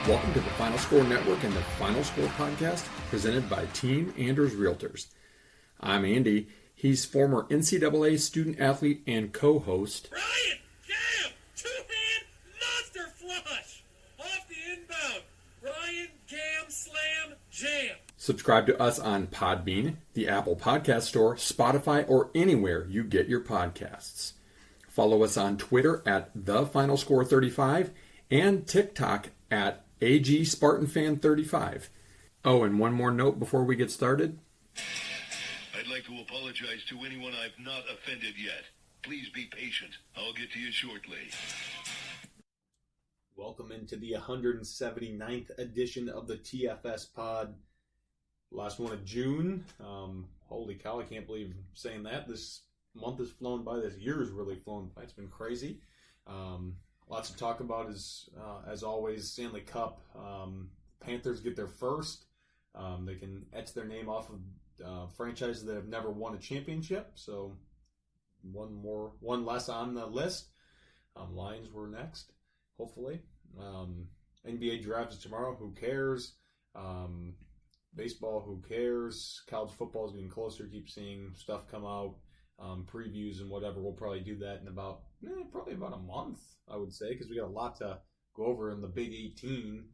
Welcome to the Final Score Network and the Final Score Podcast, presented by Team Anders Realtors. I'm Andy. He's former NCAA student athlete and co-host. Ryan, jam! Two-hand monster flush! Off the inbound. Ryan, gam, slam, jam. Subscribe to us on Podbean, the Apple Podcast Store, Spotify, or anywhere you get your podcasts. Follow us on Twitter at TheFinalScore35 and TikTok at AGSpartanFan35. Oh, and one more note before we get started. I'd like to apologize to anyone I've not offended yet. Please be patient. I'll get to you shortly. Welcome into the 179th edition of the TFS Pod. Last one of June. Holy cow, I can't believe I'm saying that. This month has flown by. This year has really flown by. It's been crazy. Lots to talk about as always, Stanley Cup. Panthers get their first. They can etch their name off of franchises that have never won a championship. So one less on the list. Lions were next, hopefully. NBA draft is tomorrow. Who cares? Baseball, who cares? College football is getting closer. Keep seeing stuff come out. Previews and whatever. We'll probably do that in probably about a month, I would say, because we got a lot to go over in the Big 18,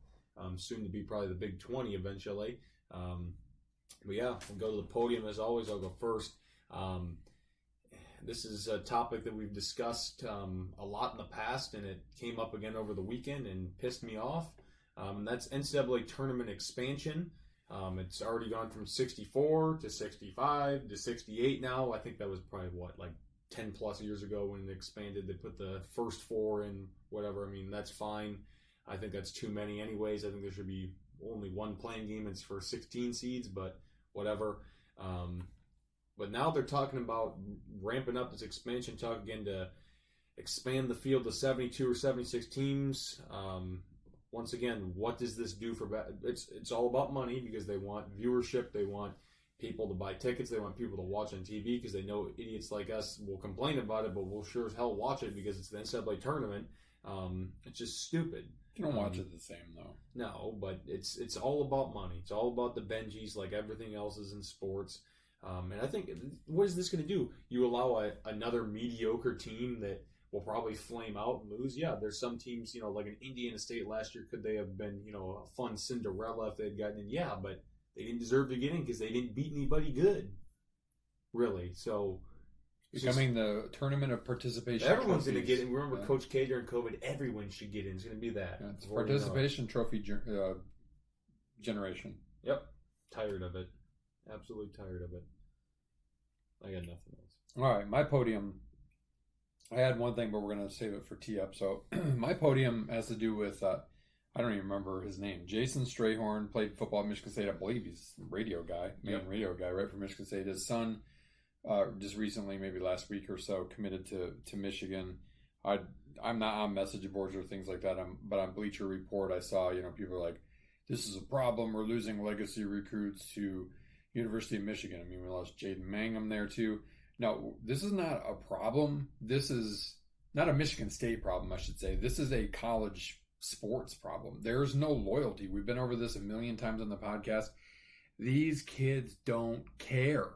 soon to be probably the Big 20 eventually. But yeah, we'll go to the podium as always. I'll go first. This is a topic that we've discussed a lot in the past, and it came up again over the weekend and pissed me off. That's NCAA tournament expansion. It's already gone from 64 to 65 to 68 now. I think that was probably, 10 plus years ago when it expanded. They put the first four in, whatever. I mean, that's fine. I think that's too many anyways. I think there should be only one playing game. It's for 16 seeds, but whatever. But now they're talking about ramping up this expansion talk again to expand the field to 72 or 76 teams. Once again, what does this do for it's all about money, because they want viewership, they want people to buy tickets, they want people to watch on TV because they know idiots like us will complain about it, but we'll sure as hell watch it because it's the NCAA tournament. It's just stupid. You don't watch it the same though. No, but it's all about money. It's all about the Benjis, like everything else is in sports. And I think, what is this going to do? You allow another mediocre team that will probably flame out and lose. Yeah, there's some teams, like an Indiana State last year, could they have been, a fun Cinderella if they'd gotten in? Yeah, but they didn't deserve to get in because they didn't beat anybody good. Really. So becoming the tournament of participation. Everyone's going to get in. Remember Coach K during COVID, everyone should get in. It's going to be that. Yeah, it's participation trophy generation. Yep. Tired of it. Absolutely tired of it. I got nothing else. All right, my podium. I had one thing, but we're going to save it for tee-up. So my podium has to do with, I don't even remember his name. Jason Strayhorn played football at Michigan State. I believe he's a radio guy, radio guy, right, from Michigan State. His son, just recently, maybe last week or so, committed to Michigan. I'm not on message boards or things like that, but on Bleacher Report, I saw, people are like, this is a problem. We're losing legacy recruits to University of Michigan. I mean, we lost Jaden Mangum there, too. No, this is not a problem. This is not a Michigan State problem, I should say. This is a college sports problem. There's no loyalty. We've been over this a million times on the podcast. These kids don't care.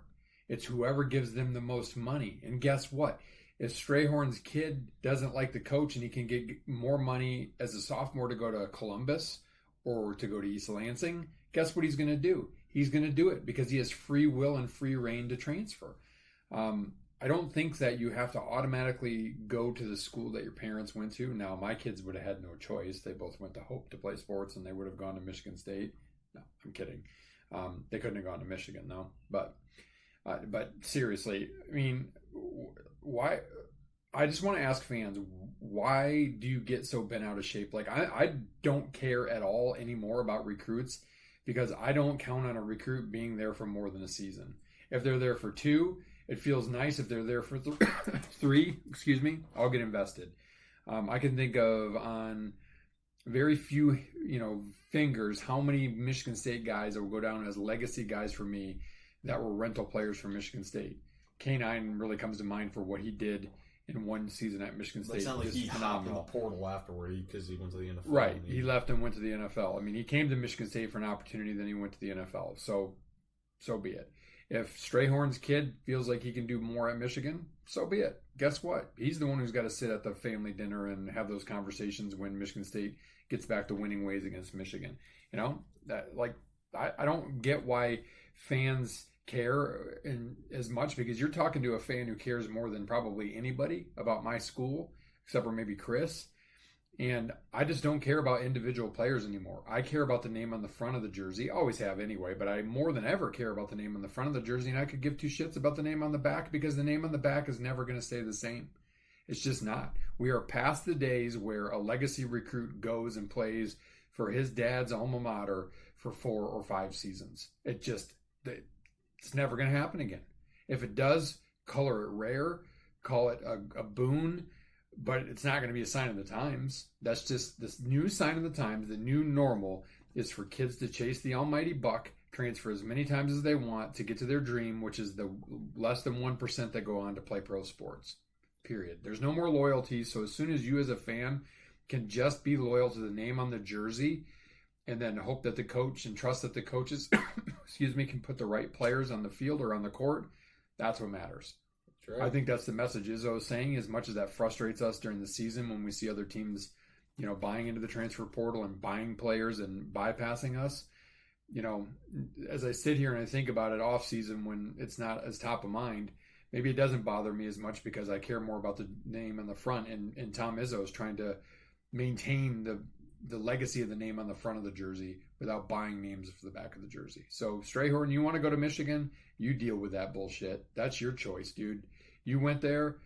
It's whoever gives them the most money. And guess what? If Strayhorn's kid doesn't like the coach and he can get more money as a sophomore to go to Columbus or to go to East Lansing, guess what he's going to do? He's going to do it because he has free will and free reign to transfer. I don't think that you have to automatically go to the school that your parents went to. Now, my kids would have had no choice. They both went to Hope to play sports, and they would have gone to Michigan State. No, I'm kidding. They couldn't have gone to Michigan, though. But seriously, I mean, why? I just want to ask fans, why do you get so bent out of shape? Like, I don't care at all anymore about recruits because I don't count on a recruit being there for more than a season. If they're there for 2, it feels nice. If they're there for 3, I'll get invested. I can think of on very few, fingers how many Michigan State guys that will go down as legacy guys for me that were rental players from Michigan State. K9 really comes to mind for what he did in one season at Michigan State. It's not like is he hopped in the phenomenal. portal afterward because he went to the NFL. Right. He left and went to the NFL. I mean, he came to Michigan State for an opportunity, then he went to the NFL. So be it. If Strayhorn's kid feels like he can do more at Michigan, so be it. Guess what? He's the one who's got to sit at the family dinner and have those conversations when Michigan State gets back to winning ways against Michigan. I don't get why fans care as much, because you're talking to a fan who cares more than probably anybody about my school, except for maybe Chris. And I just don't care about individual players anymore. I care about the name on the front of the jersey. Always have anyway, but I more than ever care about the name on the front of the jersey, and I could give two shits about the name on the back, because the name on the back is never going to stay the same. It's just not. We are past the days where a legacy recruit goes and plays for his dad's alma mater for 4 or 5 seasons. It's never going to happen again. If it does, color it rare, call it a boon, but it's not going to be a sign of the times. That's just this new sign of the times. The new normal is for kids to chase the almighty buck, transfer as many times as they want to get to their dream, which is the less than 1% that go on to play pro sports. Period. There's no more loyalty. So as soon as you as a fan can just be loyal to the name on the jersey, and then hope that the coach and trust that the coaches, can put the right players on the field or on the court, that's what matters. Right. I think that's the message Izzo is saying, as much as that frustrates us during the season when we see other teams, buying into the transfer portal and buying players and bypassing us. As I sit here and I think about it off season when it's not as top of mind, maybe it doesn't bother me as much because I care more about the name on the front, and Tom Izzo is trying to maintain the legacy of the name on the front of the jersey without buying names for the back of the jersey. So Strayhorn, you want to go to Michigan, you deal with that bullshit. That's your choice, dude. You went there.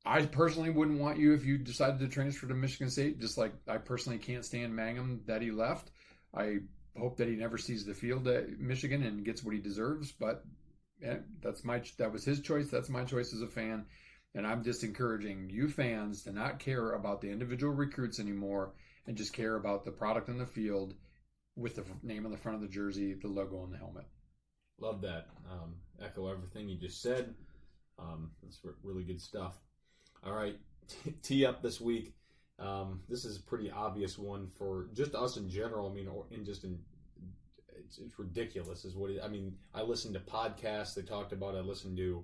I personally wouldn't want you if you decided to transfer to Michigan State, just like I personally can't stand Mangum that he left. I hope that he never sees the field at Michigan and gets what he deserves, but that was his choice. That's my choice as a fan. And I'm just encouraging you fans to not care about the individual recruits anymore and just care about the product on the field with the name on the front of the jersey, the logo on the helmet. Love that. Echo everything you just said. That's really good stuff. All right, tee up this week. This is a pretty obvious one for just us in general. I mean, it's ridiculous, is what it. I mean, I listened to podcasts. They talked about. I listened to.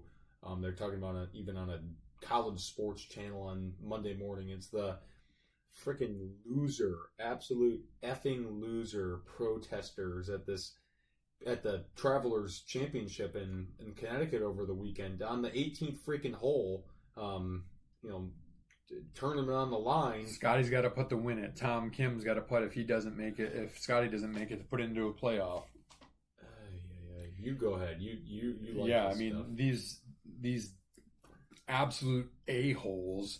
They're talking about it even on a college sports channel on Monday morning. It's the freaking absolute effing loser protesters at the Travelers Championship in Connecticut over the weekend on the 18th freaking hole. Tournament on the line. Scotty's got to put the win it. Tom Kim's got to put if he doesn't make it. If Scotty doesn't make it, to put it into a playoff. You go ahead. You like yeah. This I mean stuff. these absolute a-holes,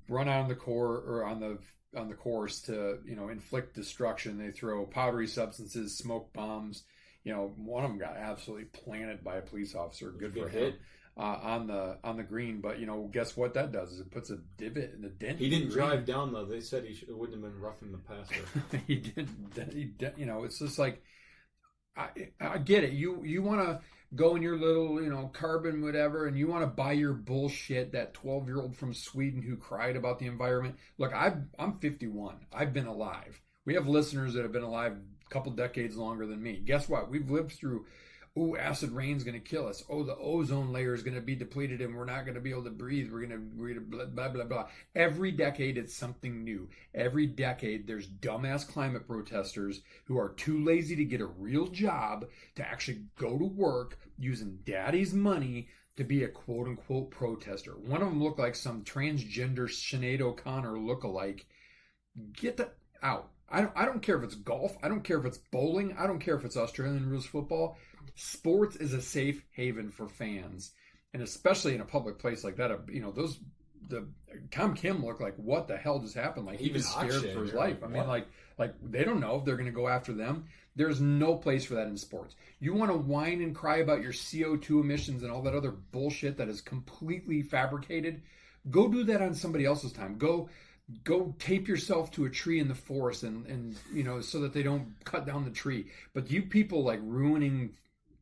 run out on the court or on the course to inflict destruction. They throw powdery substances, smoke bombs. One of them got absolutely planted by a police officer. Good for him. On the green, but guess what that does is it puts a divot in the dent. He didn't drive down though. They said it wouldn't have been roughing the passer. He didn't. It's just like I get it. You want to go in your little carbon whatever, and you want to buy your bullshit. That 12-year-old from Sweden who cried about the environment. Look, I'm 51. I've been alive. We have listeners that have been alive a couple decades longer than me. Guess what? We've lived through. Oh, acid rain's going to kill us. Oh, the ozone layer is going to be depleted and we're not going to be able to breathe. We're going to blah, blah, blah, blah. Every decade, it's something new. Every decade, there's dumbass climate protesters who are too lazy to get a real job to actually go to work using daddy's money to be a quote-unquote protester. One of them looked like some transgender Sinead O'Connor lookalike. Get that out. I don't care if it's golf. I don't care if it's bowling. I don't care if it's Australian rules football. Sports is a safe haven for fans, and especially in a public place like that. The Tom Kim looked like, what the hell just happened? Like he was scared for his life. I mean, like they don't know if they're going to go after them. There's no place for that in sports. You want to whine and cry about your CO2 emissions and all that other bullshit that is completely fabricated. Go do that on somebody else's time. Go tape yourself to a tree in the forest and so that they don't cut down the tree. But you people like ruining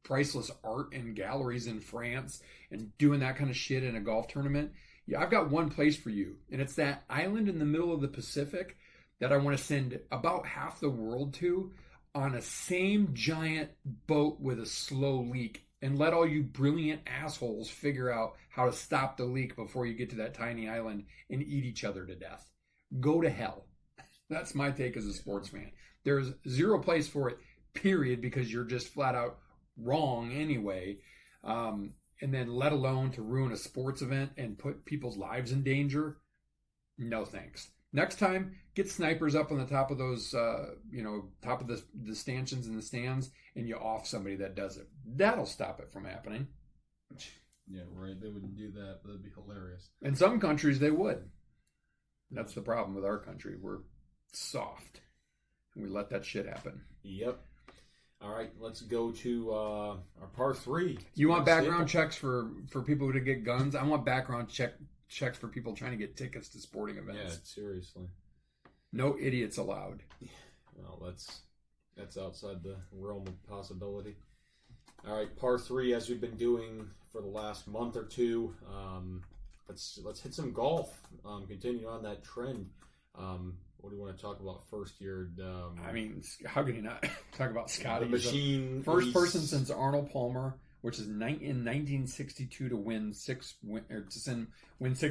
priceless art in galleries in France and doing that kind of shit in a golf tournament, Yeah, I've got one place for you, and it's that island in the middle of the Pacific that I want to send about half the world to on a same giant boat with a slow leak, and let all you brilliant assholes figure out how to stop the leak before you get to that tiny island and eat each other to death. Go to hell. That's my take as a sports fan. There's zero place for it, period, because you're just flat out wrong anyway. And then let alone to ruin a sports event and put people's lives in danger. No thanks. Next time, get snipers up on the top of those, top of the stanchions and the stands, and you off somebody that does it. That'll stop it from happening. Yeah, right. They wouldn't do that, but that'd be hilarious. In some countries, they would. That's the problem with our country. We're soft. And we let that shit happen. Yep. All right, let's go to our par 3. You want background checks for people to get guns? I want background checks for people trying to get tickets to sporting events. Yeah, seriously. No idiots allowed. Well, that's outside the realm of possibility. All right, par 3, as we've been doing for the last month or two. Let's hit some golf. Continue on that trend. What do you want to talk about first here? How can you not talk about Scotty? The machine. First person since Arnold Palmer, which is in 1962 to win six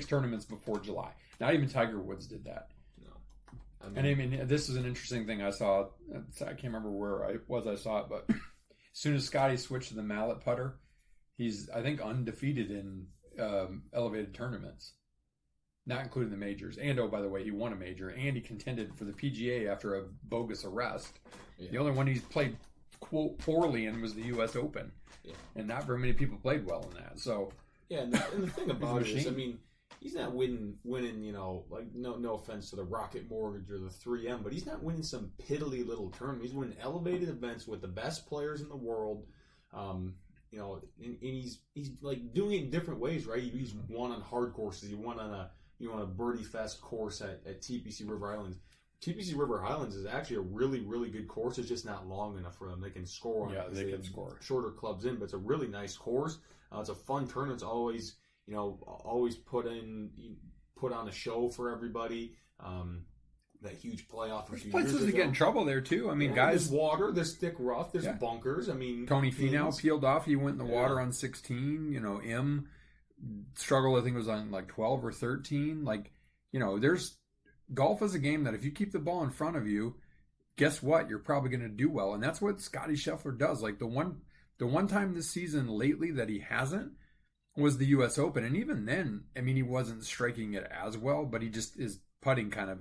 tournaments before July. Not even Tiger Woods did that. No. This is an interesting thing I saw. I can't remember where I saw it, but as soon as Scotty switched to the mallet putter, he's, I think, undefeated in elevated tournaments. Not including the majors. And, oh, by the way, he won a major. And he contended for the PGA after a bogus arrest. Yeah. The only one he's played, quote, poorly in was the U.S. Open. Yeah. And not very many people played well in that. So, yeah, and the thing about it is, he's not winning, no offense to the Rocket Mortgage or the 3M, but he's not winning some piddly little tournament. He's winning elevated events with the best players in the world. And he's like doing it in different ways, right? He's won on hard courses. He won on a Birdie Fest course at TPC River Islands. TPC River Highlands is actually a really, really good course. It's just not long enough for them. They can score on it. Yeah, they can score. Shorter clubs in, but it's a really nice course. It's a fun tournament. It's always, always put on a show for everybody. That huge playoff. There's places to get in trouble there too. Guys. There's water. There's thick rough. There's bunkers. Tony Finau peeled off. He went in the water on 16. M struggled. I think it was on like 12 or 13. There's golf is a game that if you keep the ball in front of you, guess what? You're probably going to do well, and that's what Scotty Scheffler does. Like the one time this season lately that he hasn't was the U.S. Open, and even then, he wasn't striking it as well, but he just is putting kind of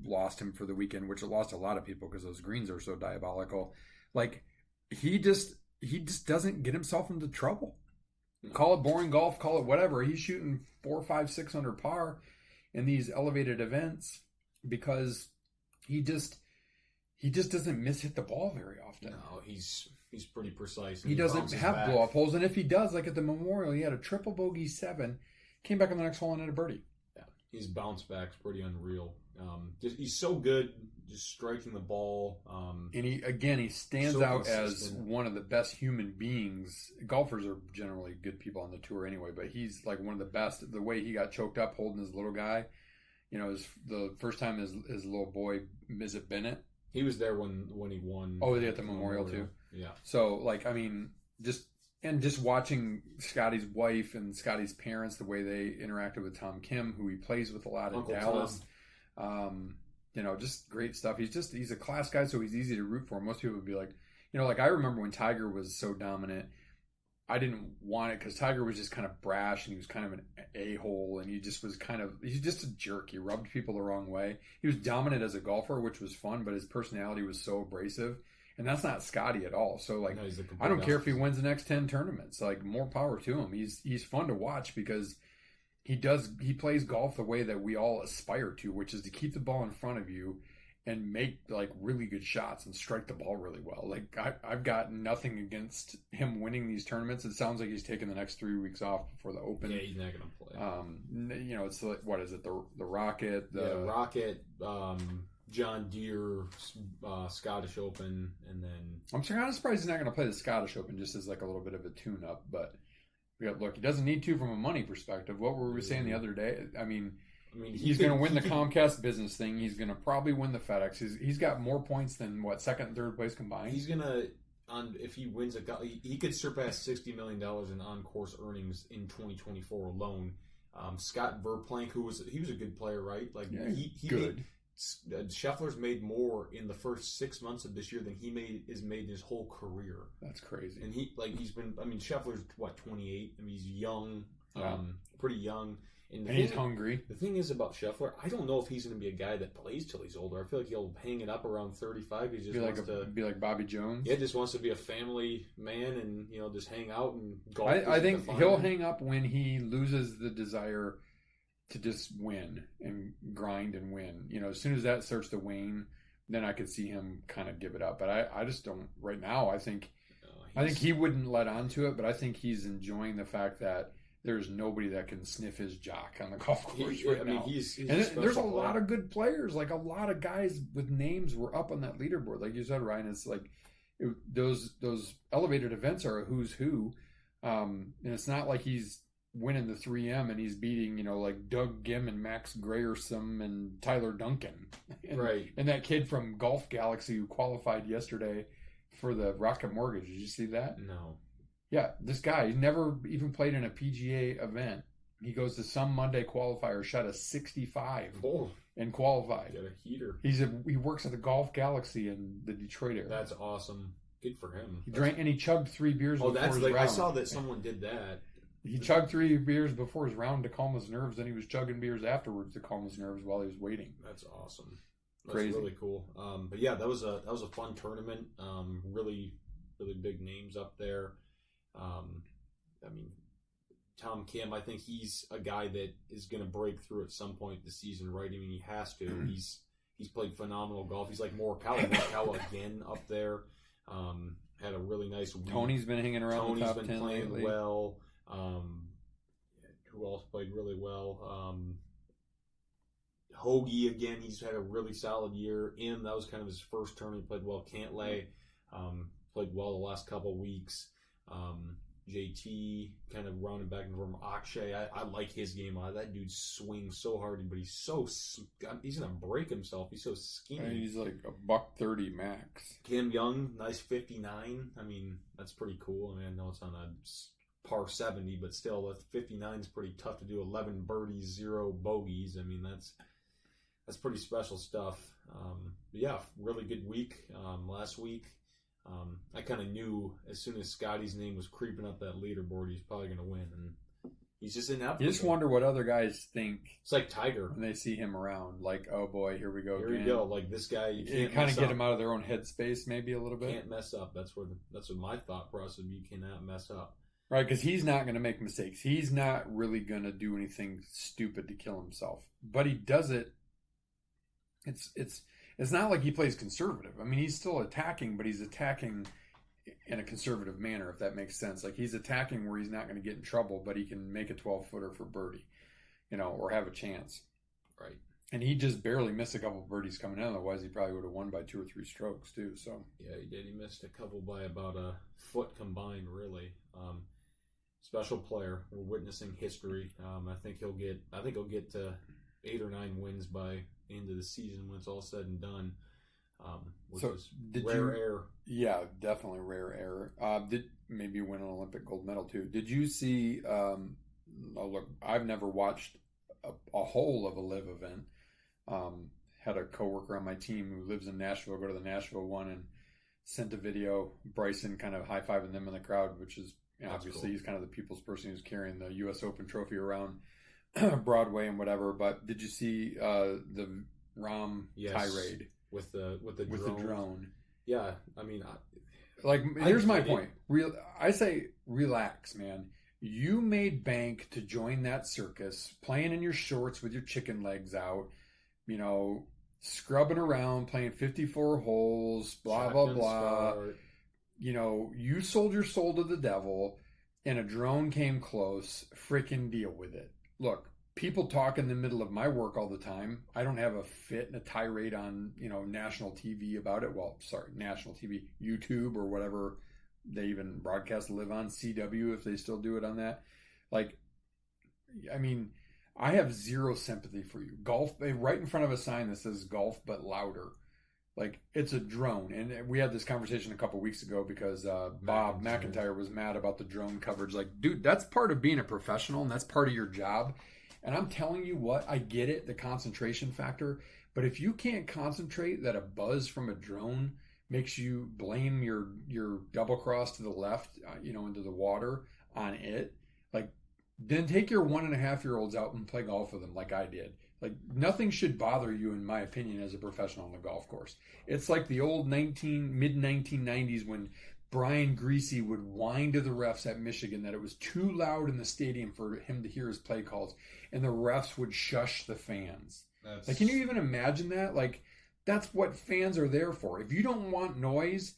lost him for the weekend, which lost a lot of people because those greens are so diabolical. Like he just doesn't get himself into trouble. Call it boring golf, call it whatever. He's shooting 4, 5, 6 under par in these elevated events because he just doesn't hit the ball very often. No, he's pretty precise. He doesn't have blow up holes, and if he does, like at the Memorial, he had a triple bogey 7, came back on the next hole and had a birdie. Yeah, his bounce back's pretty unreal. He's so good, just striking the ball. And he stands so out consistent. As one of the best human beings. Golfers are generally good people on the tour anyway, but he's like one of the best. The way he got choked up holding his little guy, the first time his little boy, is it Bennett? He was there when he won. Oh, at the Memorial too. Yeah. So just watching Scotty's wife and Scotty's parents, the way they interacted with Tom Kim, who he plays with a lot in Dallas. Just great stuff. He's a class guy, so he's easy to root for. Most people would be like, I remember when Tiger was so dominant, I didn't want it because Tiger was just kind of brash and he was kind of an a-hole and he's just a jerk. He rubbed people the wrong way. He was dominant as a golfer, which was fun, but his personality was so abrasive. And that's not Scotty at all. So, I don't care if he wins the next 10 tournaments. More power to him. He's fun to watch because he plays golf the way that we all aspire to, which is to keep the ball in front of you and make really good shots and strike the ball really well. I've got nothing against him winning these tournaments. It sounds like he's taking the next 3 weeks off before the Open. Yeah, he's not going to play. It's what is it? The Rocket, Rocket, John Deere, Scottish Open, and then I'm kind of surprised he's not going to play the Scottish Open just as a little bit of a tune-up, but Yeah, look, he doesn't need to from a money perspective. What were we saying the other day? I mean, he's he going to could- win the he could- Comcast business thing. He's going to probably win the FedEx. He's got more points than what, second and third place combined. He's gonna if he wins he could surpass $60 million in on-course earnings in 2024 alone. Scott Verplank, he was a good player, right? Like Yeah, he good. Scheffler's made more in the first 6 months of this year than he made his whole career. That's crazy. And Scheffler's what, 28? I mean, he's young, Yeah. pretty young. And He's hungry. The thing is about Scheffler, I don't know if he's going to be a guy that plays till he's older. I feel like he'll hang it up around 35. He just Be like Bobby Jones. yeah, just wants to be a family man and just hang out and golf. I think he'll hang up when he loses the desire to just win and grind and win. As soon as that starts to wane, then I could see him kind of give it up. But I just don't right now. I think he wouldn't let on to it, but I think he's enjoying the fact that there's nobody that can sniff his jock on the golf course now. He's There's a lot of good players. Like a lot of guys with names were up on that leaderboard. Like you said, Ryan, it's like those elevated events are a who's who. And it's not like he's winning the 3M and he's beating, like Doug Gim and Max Grierson and Tyler Duncan. Right. And that kid from Golf Galaxy who qualified yesterday for the Rocket Mortgage. Did you see that? No. Yeah, this guy, he never even played in a PGA event. He goes to some Monday qualifier, shot a 65 and qualified. Got a heater. He works at the Golf Galaxy in the Detroit area. That's awesome. Good for him. He drank and he chugged 3 beers before his round. I saw that someone did that. He chugged 3 beers before his round to calm his nerves, and he was chugging beers afterwards to calm his nerves while he was waiting. That's awesome. That's Crazy. really cool. But yeah, that was a fun tournament. Really, really big names up there. Tom Kim, I think he's a guy that is going to break through at some point this season, right? I mean, he has to. He's played phenomenal golf. He's like Morikawa. Morikawa again up there. Had a really nice week. Tony's been hanging around the top 10 playing lately. well. Who else played really well? Hoagie again. He's had a really solid year. That was kind of his first tournament. He played well. Cantlay played well the last couple weeks. JT kind of running back and forth. Akshay, I like his game. That dude swings so hard, but he's gonna break himself. He's so skinny. I mean, he's like $130 max. Kim Young, nice 59. I mean, that's pretty cool. I mean, I know it's on a par 70, but still, that 59 is pretty tough to do. 11 birdies, 0 bogeys. I mean, that's pretty special stuff. But yeah, really good week last week. I kind of knew as soon as Scotty's name was creeping up that leaderboard, he's probably going to win, and he's just inevitable. You just wonder what other guys think. It's like Tiger When they see him around, like, oh boy, here we go Here again. we go. Like this guy, you You can't kind mess of get up. him out of their own headspace, maybe a little bit. Can't mess up. That's what my thought process would be. You cannot mess up. Right, because he's not going to make mistakes. He's not really going to do anything stupid to kill himself. But he does it. It's not like he plays conservative. I mean, he's still attacking, but he's attacking in a conservative manner, if that makes sense. Like, he's attacking where he's not going to get in trouble, but he can make a 12-footer for birdie, or have a chance. Right. And he just barely missed a couple birdies coming in. Otherwise, he probably would have won by 2 or 3 strokes, too. So Yeah, he did. He missed a couple by about a foot combined, really. Special player. We're witnessing history. I think he'll get to 8 or 9 wins by the end of the season when it's all said and done. Which is rare air. Yeah, definitely rare air. Did maybe win an Olympic gold medal too. Did you see? Look, I've never watched a whole of a live event. Had a coworker on my team who lives in Nashville go to the Nashville one and sent a video. Bryson kind of high fiving them in the crowd, which is obviously cool. He's kind of the people's person who's carrying the U.S. Open trophy around Broadway and whatever. But did you see the Rahm tirade? With the drone. Yeah, I mean, here's my point. I say, relax, man. You made bank to join that circus, playing in your shorts with your chicken legs out, scrubbing around, playing 54 holes, blah, blah, blah. Start. You sold your soul to the devil, and a drone came close. Freaking deal with it. Look, people talk in the middle of my work all the time. I don't have a fit and a tirade on, national TV about it. Well, sorry, national TV, YouTube or whatever they even broadcast live on CW if they still do it on that. Like, I mean, I have zero sympathy for you. Golf, right in front of a sign that says golf but louder. Like, it's a drone. And we had this conversation a couple weeks ago because Bob McIntyre was mad about the drone coverage. Like, dude, that's part of being a professional and that's part of your job. And I'm telling you what, I get it, the concentration factor. But if you can't concentrate that a buzz from a drone makes you blame your double cross to the left, into the water on it, like, then take your 1.5-year-olds out and play golf with them like I did. Like, nothing should bother you, in my opinion, as a professional on the golf course. It's like the old mid-1990s when Brian Greasy would whine to the refs at Michigan that it was too loud in the stadium for him to hear his play calls, and the refs would shush the fans. Like, can you even imagine that? Like, that's what fans are there for. If you don't want noise,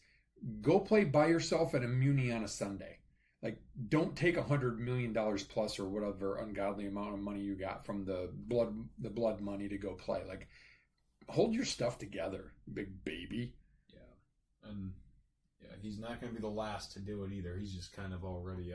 go play by yourself at a Muni on a Sunday. Like, don't take $100 million plus or whatever ungodly amount of money you got from the blood money to go play. Like, hold your stuff together, big baby. Yeah, and he's not going to be the last to do it either. He's just kind of already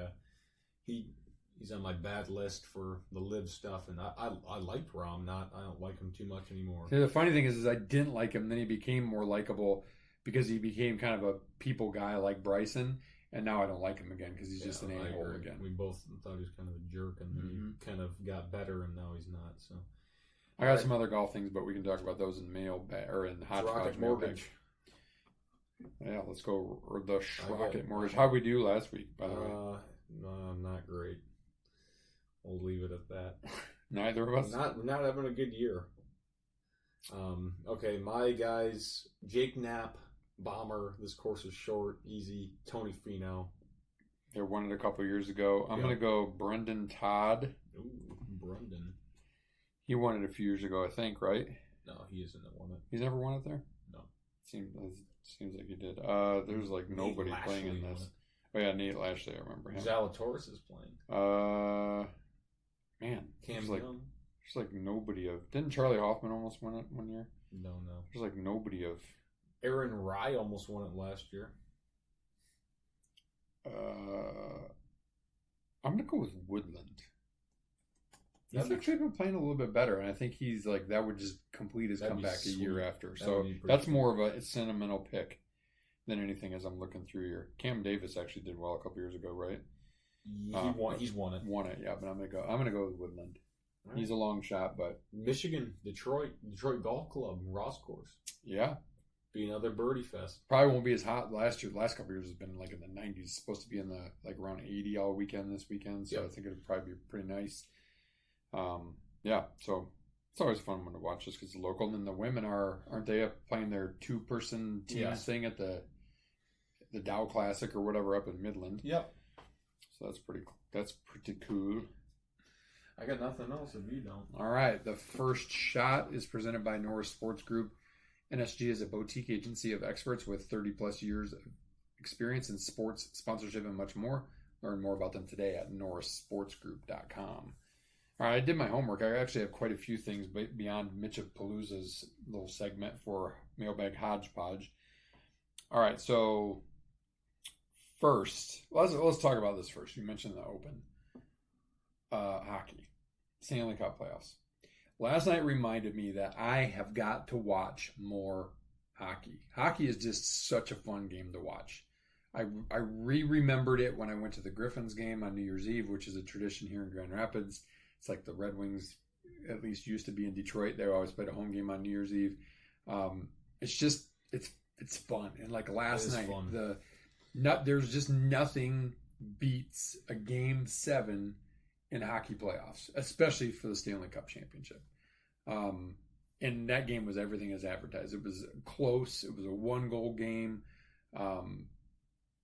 he's on my bad list for the live stuff, and I liked Rahm. I don't like him too much anymore. Yeah, the funny thing is I didn't like him. Then he became more likable because he became kind of a people guy like Bryson. And now I don't like him again because he's just an a-hole again. We both thought he was kind of a jerk, and then he kind of got better, and now he's not. So I got some other golf things, but we can talk about those in mailbag or in Hodgepodge mailbag. Yeah, let's go. Or the Schrocket Mortgage. How'd we do last week, by the way? No, not great. We'll leave it at that. Neither of us. Not having a good year. Okay, my guys: Jake Knapp. Bomber. This course is short, easy. Tony Finau. They won it a couple years ago. I'm going to go Brendan Todd. Ooh, Brendan. He won it a few years ago, I think, right? No, he isn't won it. He's never won it there? No. Seems like he did. There's like nobody playing in this. Oh yeah, Nate Lashley, I remember him. Zalatoris is playing. Man. Cam Young. There's like nobody of... Didn't Charlie Hoffman almost win it one year? No. There's like nobody of... Aaron Rye almost won it last year. I'm going to go with Woodland. He's actually been playing a little bit better, and I think he's like, that would just complete his comeback a year after. So that's more of a sentimental pick than anything as I'm looking through here. Cam Davis actually did well a couple years ago, right? He's won it. Won it, yeah, but I'm gonna go with Woodland. Right. He's a long shot, but Michigan, Detroit Golf Club, Ross course. Yeah. Be another birdie fest. Probably won't be as hot last year. The last couple of years has been like in the 90s. It's supposed to be in the like around 80 all weekend this weekend. So I think it'll probably be pretty nice. Yeah. So it's always a fun one to watch just because it's local. And then the women aren't they up playing their 2-person team thing at the Dow Classic or whatever up in Midland? Yep. So that's pretty cool. I got nothing else if you don't. All right. The first shot is presented by Norris Sports Group. NSG is a boutique agency of experts with 30-plus years of experience in sports, sponsorship, and much more. Learn more about them today at norrissportsgroup.com. All right, I did my homework. I actually have quite a few things beyond Mitchapalooza's little segment for Mailbag Hodgepodge. All right, so first, let's talk about this first. You mentioned the Open. Hockey. Stanley Cup playoffs. Last night reminded me that I have got to watch more hockey. Hockey is just such a fun game to watch. I remembered it when I went to the Griffins game on New Year's Eve, which is a tradition here in Grand Rapids. It's like the Red Wings, at least used to be in Detroit. They always played a home game on New Year's Eve. It's fun. And like last night, there's just nothing beats a Game 7 in hockey playoffs, especially for the Stanley Cup championship. And that game was everything as advertised. It was close. It was a 1-goal game.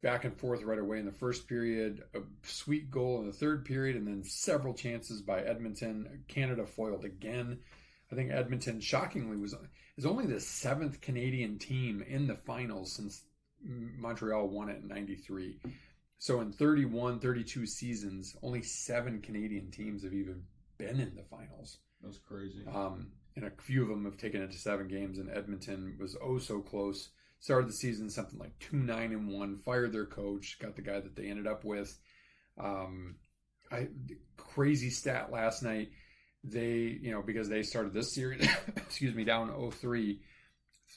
Back and forth right away in the first period, a sweet goal in the third period, and then several chances by Edmonton. Canada foiled again. I think Edmonton, shockingly, is only the 7th Canadian team in the finals since Montreal won it in 93. So in 32 seasons, only 7 Canadian teams have even been in the finals. That's crazy. And a few of them have taken it to 7 games, and Edmonton was so close. started the season something like 2-9-1, fired their coach, got the guy that they ended up with. Crazy stat last night. They, because they started this series, excuse me, down 0-3.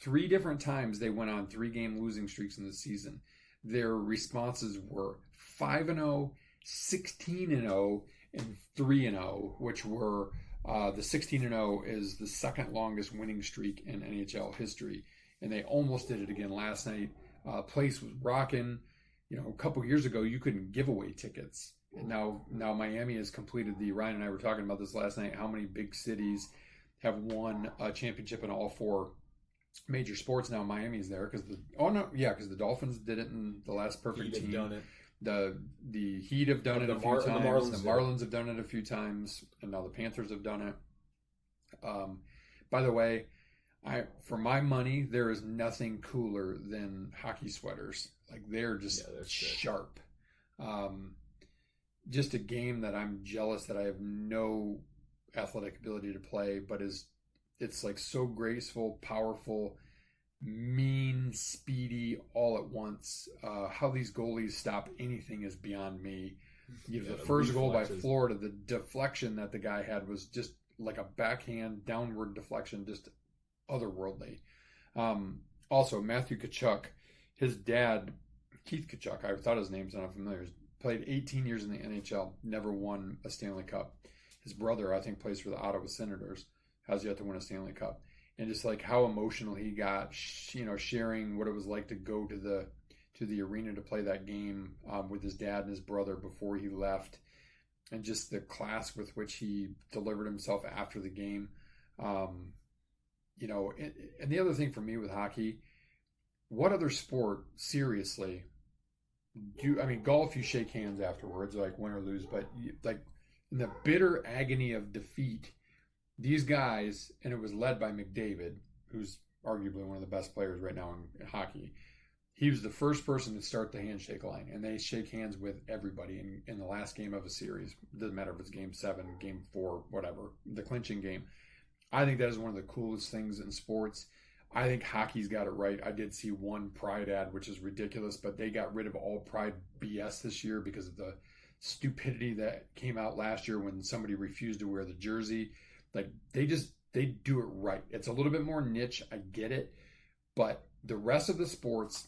3 different times they went on 3-game losing streaks in the season. Their responses were 5-0, 16-0, and 3-0, which were the 16-0 is the second longest winning streak in NHL history. And they almost did it again last night. Place was rocking. A couple years ago, you couldn't give away tickets. And now Miami has completed Ryan and I were talking about this last night, how many big cities have won a championship in all 4 major sports. Now Miami's there because the Dolphins did it in the last perfect team. Done it. The Heat have done it a few times. The Marlins have done it a few times, and now the Panthers have done it. By the way, for my money, there is nothing cooler than hockey sweaters. Like they're just sharp. Just a game that I'm jealous that I have no athletic ability to play, but it's like so graceful, powerful, mean, speedy, all at once. How these goalies stop anything is beyond me. The first goal by Florida, the deflection that the guy had was just like a backhand downward deflection, just otherworldly. Also, Matthew Tkachuk, his dad, Keith Tkachuk, I thought his name's not familiar, played 18 years in the NHL, never won a Stanley Cup. His brother, I think, plays for the Ottawa Senators, has yet to win a Stanley Cup. And just like how emotional he got, sharing what it was like to go to the arena to play that game with his dad and his brother before he left, and just the class with which he delivered himself after the game. And the other thing for me with hockey, what other sport, seriously, golf, you shake hands afterwards, like win or lose, but like in the bitter agony of defeat, these guys, and it was led by McDavid, who's arguably one of the best players right now in hockey. He was the first person to start the handshake line, and they shake hands with everybody in the last game of a series. It doesn't matter if it's game 7, game 4, whatever, the clinching game. I think that is one of the coolest things in sports. I think hockey's got it right. I did see one Pride ad, which is ridiculous, but they got rid of all Pride BS this year because of the stupidity that came out last year when somebody refused to wear the jersey. Like, they do it right. It's a little bit more niche, I get it, but the rest of the sports,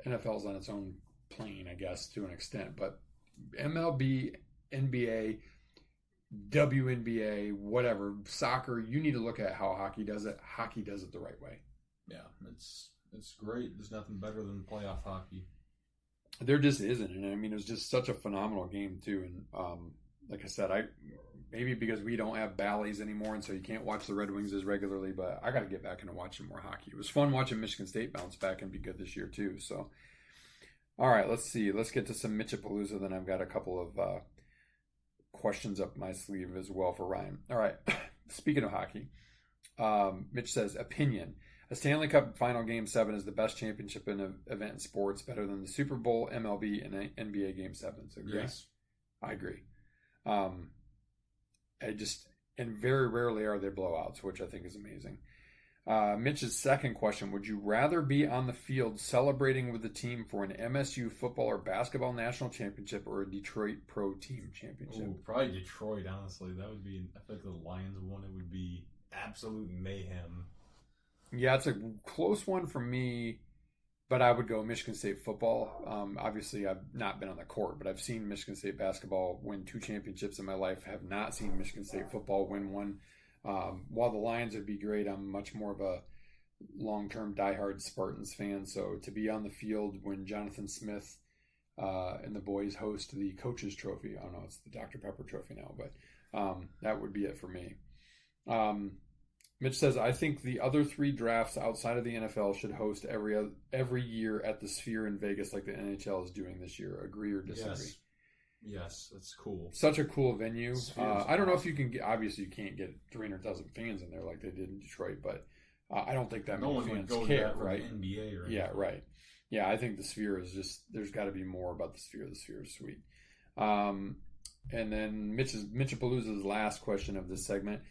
NFL's on its own plane, I guess, to an extent, but MLB, NBA, WNBA, whatever, soccer, you need to look at how hockey does it. Hockey does it the right way. Yeah, it's great. There's nothing better than playoff hockey. There just isn't. And I mean, it was just such a phenomenal game, too. And like I said, maybe because we don't have Bally's anymore, and so you can't watch the Red Wings as regularly, but I got to get back into watching more hockey. It was fun watching Michigan State bounce back and be good this year, too. So, all right, let's see. Let's get to some Mitchapalooza. Then I've got a couple of questions up my sleeve as well for Ryan. All right. Speaking of hockey, Mitch says, opinion. A Stanley Cup final game 7 is the best championship event in sports, better than the Super Bowl, MLB, and NBA game 7s. Agree? Yes. I agree. And very rarely are they blowouts, which I think is amazing. Mitch's second question, would you rather be on the field celebrating with the team for an MSU football or basketball national championship or a Detroit pro team championship? Ooh, probably Detroit, honestly. That would be, I feel like the Lions won, it would be absolute mayhem. Yeah, it's a close one for me, but I would go Michigan State football. Obviously, I've not been on the court, but I've seen Michigan State basketball win 2 championships in my life. Have not seen Michigan State football win one. While the Lions would be great, I'm much more of a long-term diehard Spartans fan. So to be on the field when Jonathan Smith and the boys host the Coach's Trophy, I don't know, it's the Dr. Pepper Trophy now, but that would be it for me. Mitch says, I think the other 3 drafts outside of the NFL should host every year at the Sphere in Vegas like the NHL is doing this year. Agree or disagree? Yes, that's cool. Such a cool venue. I don't know if you can get, obviously you can't get 300,000 fans in there like they did in Detroit, but I don't think that many fans care, right? NBA or yeah, right. Yeah, I think the Sphere is just, there's got to be more about the Sphere. The Sphere is sweet. And then Mitchapalooza's last question of this segment.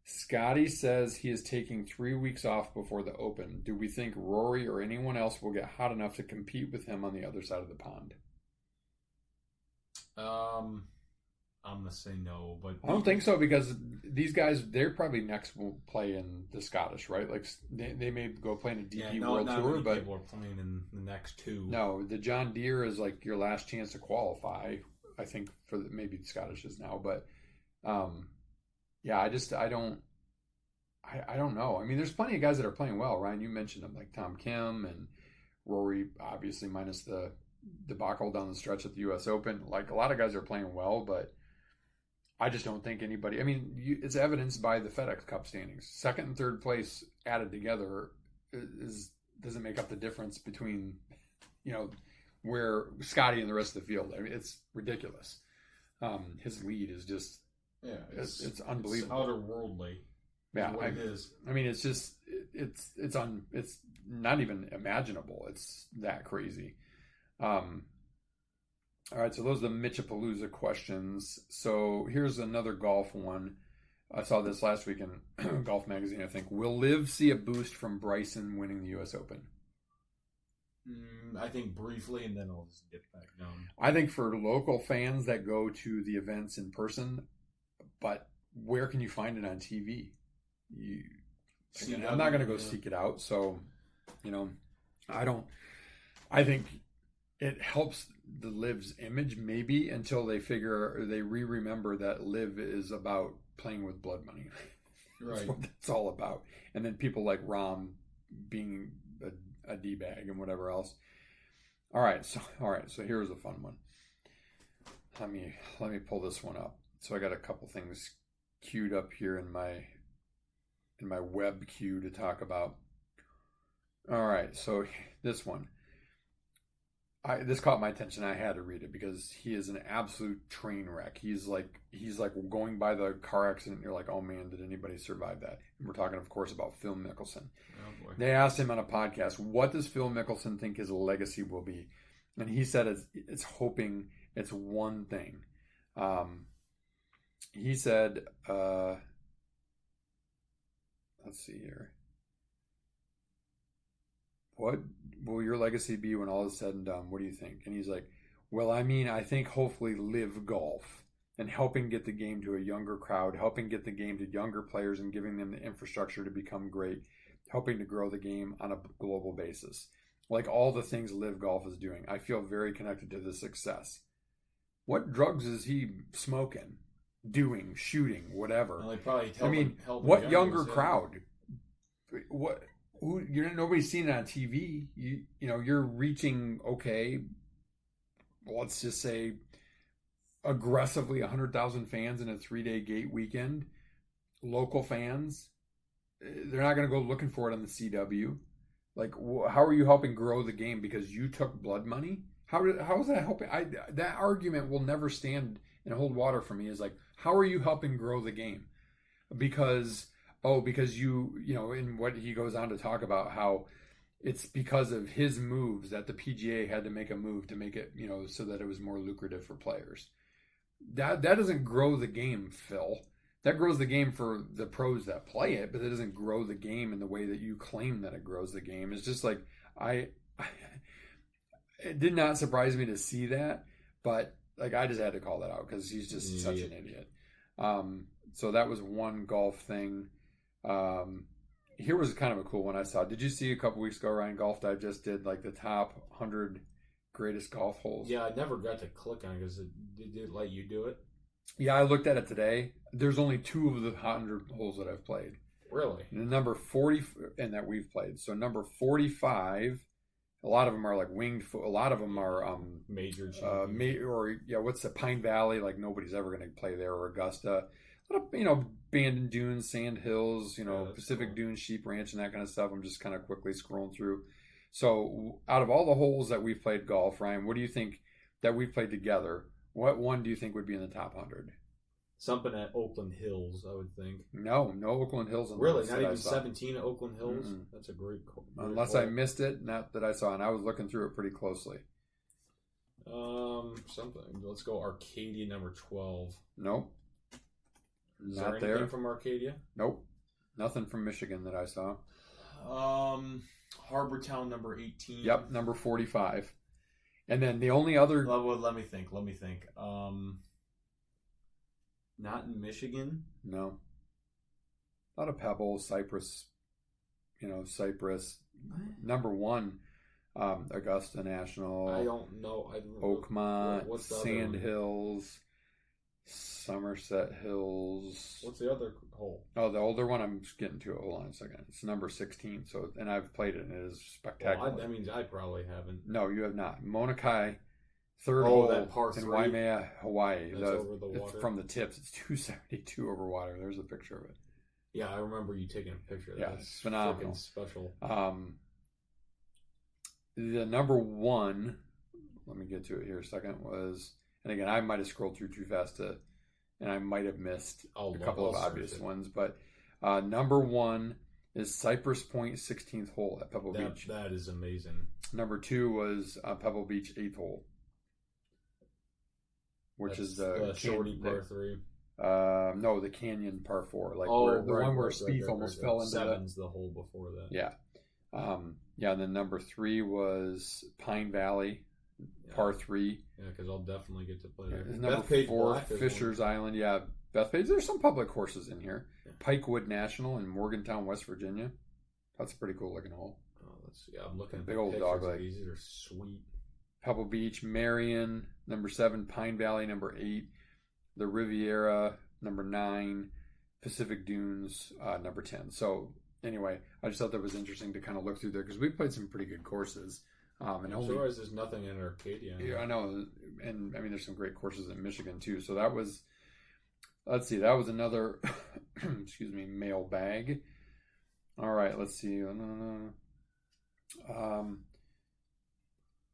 Scotty says he is taking 3 weeks off before the Open. Do we think Rory or anyone else will get hot enough to compete with him on the other side of the pond? I'm gonna say no, but I don't think so, because these guys, they're probably next will play in the Scottish, right? Like they may go play in a DP World not Tour, many but people are playing in the next two. no, the John Deere is like your last chance to qualify. I think for maybe the Scottish is now, but yeah, I don't know. I mean, there's plenty of guys that are playing well. Ryan, you mentioned them, like Tom Kim and Rory, obviously minus the debacle down the stretch at the U.S. Open. Like, a lot of guys are playing well, but I just don't think anybody. I mean, it's evidenced by the FedEx Cup standings. Second and third place added together doesn't make up the difference between, where Scotty and the rest of the field. I mean, it's ridiculous. His lead is just it's unbelievable. It's otherworldly. Yeah, what it is. I mean, it's just it's not even imaginable. It's that crazy. All right, so those are the Mitchapalooza questions. So here's another golf one. I saw this last week in Golf Magazine, I think. Will Liv see a boost from Bryson winning the U.S. Open? I think briefly, and then I'll just get back down. I think for local fans that go to the events in person, but where can you find it on TV? I'm not going to go seek it out. So, I think it helps the Liv's image maybe until they remember that Liv is about playing with blood money. Right. That's what it's all about. And then people like Rahm being a D-bag and whatever else. All right. So here's a fun one. Let me pull this one up. So I got a couple things queued up here in my web queue to talk about. All right. So this one. This caught my attention. I had to read it because he is an absolute train wreck. He's like going by the car accident. And you're like, oh man, did anybody survive that? And we're talking, of course, about Phil Mickelson. Oh boy. They asked him on a podcast, what does Phil Mickelson think his legacy will be? And he said it's hoping it's one thing. He said, let's see here. What will your legacy be when all is said and done? What do you think? And he's like, well, I mean, I think hopefully live golf and helping get the game to a younger crowd, helping get the game to younger players and giving them the infrastructure to become great, helping to grow the game on a global basis. Like all the things Live Golf is doing. I feel very connected to the success. What drugs is he smoking, doing, shooting, whatever? Well, they probably what younger crowd? Nobody's seen it on TV. You're reaching, okay, let's just say aggressively 100,000 fans in a 3-day gate weekend. Local fans, they're not going to go looking for it on the CW. Like, how are you helping grow the game because you took blood money? How is that helping? That argument will never stand and hold water for me. Is like, how are you helping grow the game? Because in what he goes on to talk about how it's because of his moves that the PGA had to make a move to make it, so that it was more lucrative for players. That doesn't grow the game, Phil. That grows the game for the pros that play it, but it doesn't grow the game in the way that you claim that it grows the game. It's just like, it did not surprise me to see that, but like I just had to call that out because he's just such an idiot. So that was one golf thing. Here was kind of a cool one I saw. Did you see a couple weeks ago, Ryan, Golf Digest did like the top 100 greatest golf holes? Yeah, I never got to click on it because did it let you do it? Yeah, I looked at it today. There's only 2 of the 100 holes that I've played. Really? And number 40, and that we've played. So number 45, a lot of them are like winged foot. A lot of them are major. What's the Pine Valley? Like nobody's ever going to play there, or Augusta. A lot of, Bandon Dunes, Sand Hills, Pacific cool. Dunes, Sheep Ranch, and that kind of stuff. I'm just kind of quickly scrolling through. So out of all the holes that we've played golf, Ryan, what do you think that we've played together? What one do you think would be in the top 100? Something at Oakland Hills, I would think. No Oakland Hills. Really? Not even 17 at Oakland Hills? Mm-mm. That's a great Unless hole. I missed it, not that I saw, and I was looking through it pretty closely. Something. Let's go Arcadia number 12. Nope. Is Not there anything there. from Arcadia? Nope. Nothing from Michigan that I saw. Harbor Town number 18. Yep, number 45. And then the only other... Well, let me think. Not in Michigan? No. A lot of Pebble, Cypress, Cypress. Number 1, Augusta National. I don't know. Oakmont, what's the other Sand one? Hills, Somerset Hills. What's the other hole? Oh, the older one, I'm just getting to it. Hold on a second. It's number 16. So, and I've played it, and it is spectacular. Well, that means I probably haven't. No, you have not. Mauna Kea, third Oh, hole that par in 3? Waimea, Hawaii. That's over the water. It's from the tips. It's 272 over water. There's a picture of it. Yeah, I remember you taking a picture of that. Yeah, That's it's phenomenal. freaking special. The number 1, let me get to it here a second, was, and again, I might have scrolled through too fast and I might have missed a couple of obvious ones, but number 1 is Cypress Point 16th hole at Pebble Beach. That is amazing. Number 2 was Pebble Beach 8th hole, which is the shorty par 3. No, the Canyon par 4, like where Spieth almost fell into Seven's the hole before that. Yeah. And then number 3 was Pine Valley, par 3. Yeah, because I'll definitely get to play there. Number 4, Fisher's Island. Yeah, Bethpage. There's some public courses in here. Yeah. Pikewood National in Morgantown, West Virginia. That's a pretty cool looking hole. Oh, I'm looking at big old dog leg. These are sweet. Pebble Beach, Marion, number 7, Pine Valley, number 8, the Riviera, number 9, Pacific Dunes, number 10. So anyway, I just thought that was interesting to kind of look through there because we played some pretty good courses. I'm surprised there's nothing in Arcadia. Yeah, I know. And I mean, there's some great courses in Michigan too. So that was, let's see, that was another, mailbag. All right, let's see.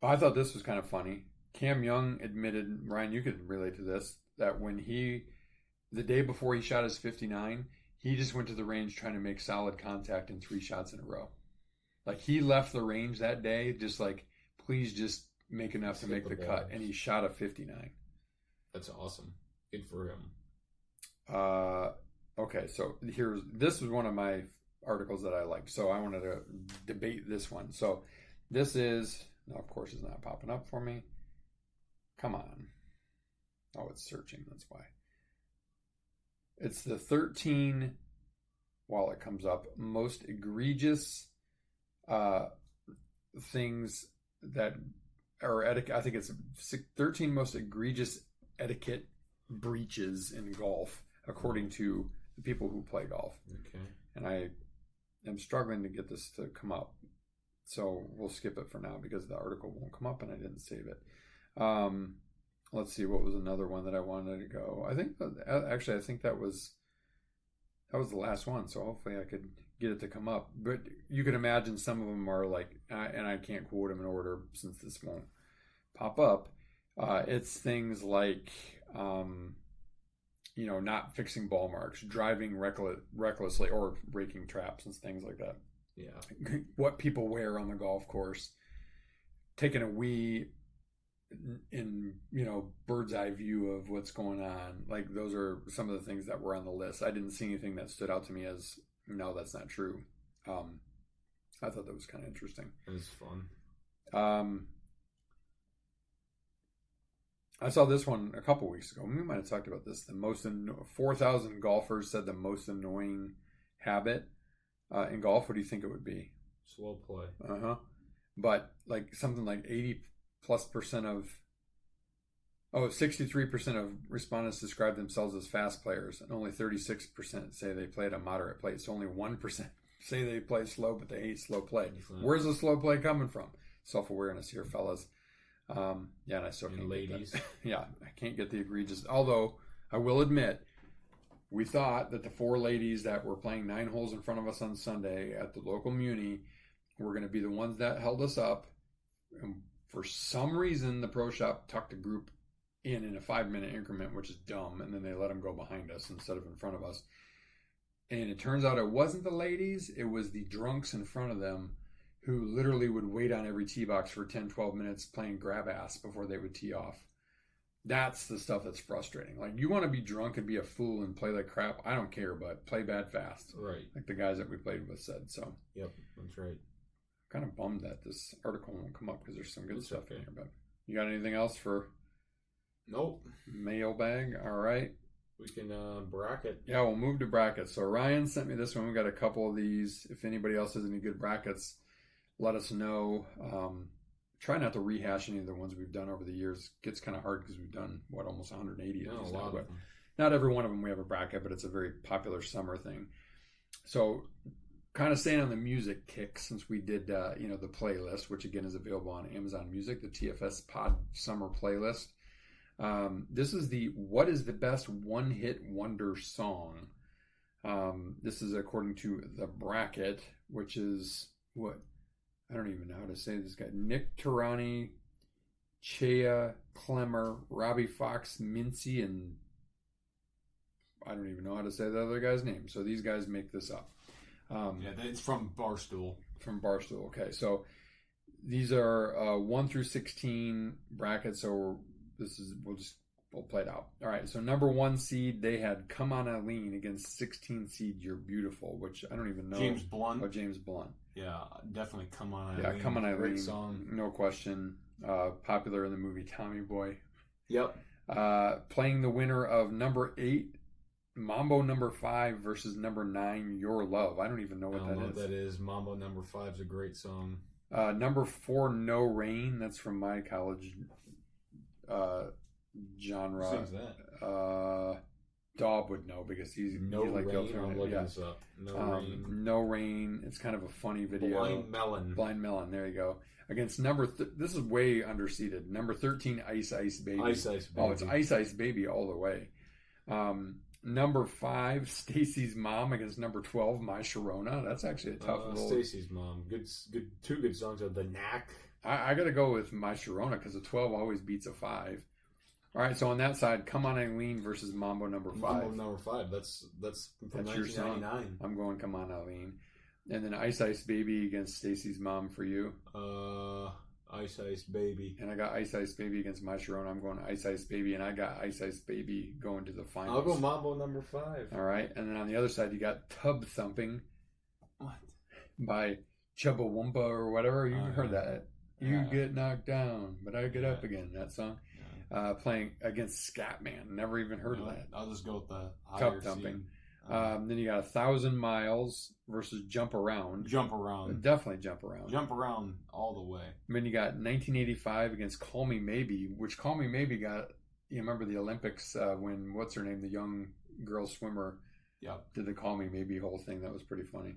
I thought this was kind of funny. Cam Young admitted, Ryan, you could relate to this, that when the day before he shot his 59, he just went to the range trying to make solid contact in 3 shots in a row. Like, he left the range that day just like, please just make enough to make the cut. And he shot a 59. That's awesome. Good for him. Okay, so this was one of my articles that I liked. So I wanted to debate this one. So this is, no, of course it's not popping up for me. Come on. Oh, it's searching. That's why. It's the 13, while it comes up, most egregious things that are etiquette. I think it's 13 most egregious etiquette breaches in golf, according to the people who play golf. Okay. And I am struggling to get this to come up. So we'll skip it for now because the article won't come up and I didn't save it. Let's see, what was another one that I wanted to go? I think that was the last one. So hopefully I could get it to come up. But you can imagine some of them are like, and I can't quote them in order since this won't pop up. It's things like, not fixing ball marks, driving recklessly, or breaking traps and things like that. Yeah. What people wear on the golf course, taking a wee in bird's eye view of what's going on. Like, those are some of the things that were on the list. I didn't see anything that stood out to me as, no, that's not true. I thought that was kind of interesting. It was fun. I saw this one a couple weeks ago. We might have talked about this. 4,000 golfers said the most annoying habit in golf. What do you think it would be? Slow play. But like something like 63% of respondents describe themselves as fast players, and only 36% say they play at a moderate pace. So only 1% say they play slow, but they hate slow play. Where's the slow play coming from? Self-awareness here, fellas. And I still can't ladies. Get that. Yeah, I can't get the egregious. Although I will admit, we thought that the 4 ladies that were playing 9 holes in front of us on Sunday at the local Muni were going to be the ones that held us up. And for some reason, the pro shop tucked a group in a 5-minute increment, which is dumb, and then they let them go behind us instead of in front of us. And it turns out it wasn't the ladies, it was the drunks in front of them who literally would wait on every tee box for 10, 12 minutes playing grab ass before they would tee off. That's the stuff that's frustrating. Like, you want to be drunk and be a fool and play like crap. I don't care, but play bad fast. Right. Like the guys that we played with said. So. Yep, that's right. Kind of bummed that this article won't come up because there's some good That's stuff okay. in here. But you got anything else for Nope. mailbag? All right. We can bracket. Yeah, we'll move to brackets. So Ryan sent me this one. We got a couple of these. If anybody else has any good brackets, let us know. Try not to rehash any of the ones we've done over the years. It gets kind of hard because we've done, almost 180 of these now. But not every one of them we have a bracket, but it's a very popular summer thing. So kind of staying on the music kick, since we did, the playlist, which again is available on Amazon Music, the TFS Pod Summer Playlist. This is the What is the Best One-Hit Wonder Song? This is according to the bracket, which is what? I don't even know how to say this guy. Nick Tarani, Chea Clemmer, Robbie Fox, Mincy, and I don't even know how to say the other guy's name. So these guys make this up. It's from Barstool. From Barstool. Okay, so these are 1 through 16 brackets. So we'll play it out. All right. So number 1 seed, they had "Come On Eileen" against 16 seed "You're Beautiful," which I don't even know. James Blunt. Oh, James Blunt. Yeah, definitely "Come On Eileen." Yeah, "Come On Eileen." Great song. No question. Popular in the movie Tommy Boy. Yep. Playing the winner of number 8, Mambo number 5 versus number 9, "Your Love." I don't even know what that is. Mambo number 5 is a great song. Number 4, "No Rain." That's from my college genre. Who sings that? Daub would know because he's No like Rain. I'm looking yeah. this up. No Rain. No Rain. It's kind of a funny video. Blind Melon. There you go. Against this is way underseeded. Number 13, Ice Ice Baby. Ice Ice Baby. Oh, it's Ice Ice Baby all the way. Number 5, Stacy's Mom against number 12, My Sharona. That's actually a tough little. Stacy's Mom. Good. Two good songs of The Knack. I got to go with My Sharona because a 12 always beats a 5. All right, so on that side, "Come On Eileen" versus Mambo number 5. Mambo number 5. That's from That's your song. 1999. I'm going "Come On Eileen," and then Ice Ice Baby against Stacy's Mom for you. Ice Ice Baby. And I got Ice Ice Baby against My Sharona. I'm going Ice Ice Baby, and I got Ice Ice Baby going to the finals. I'll go Mambo number 5. All right, and then on the other side, you got "Tub Thumping." What? By Chubbawamba or whatever. You've heard that. You Yeah. get knocked down, but I get up Yeah. again. That song. Playing against Scatman. Never even heard of that. I'll just go with the Tub higher Thumping. seed. Then you got 1,000 Miles versus Jump Around. Jump Around. Definitely Jump Around. Jump Around all the way. And then you got 1985 against Call Me Maybe, which Call Me Maybe got, you remember the Olympics when, what's her name, the young girl swimmer Yep. did the Call Me Maybe whole thing. That was pretty funny.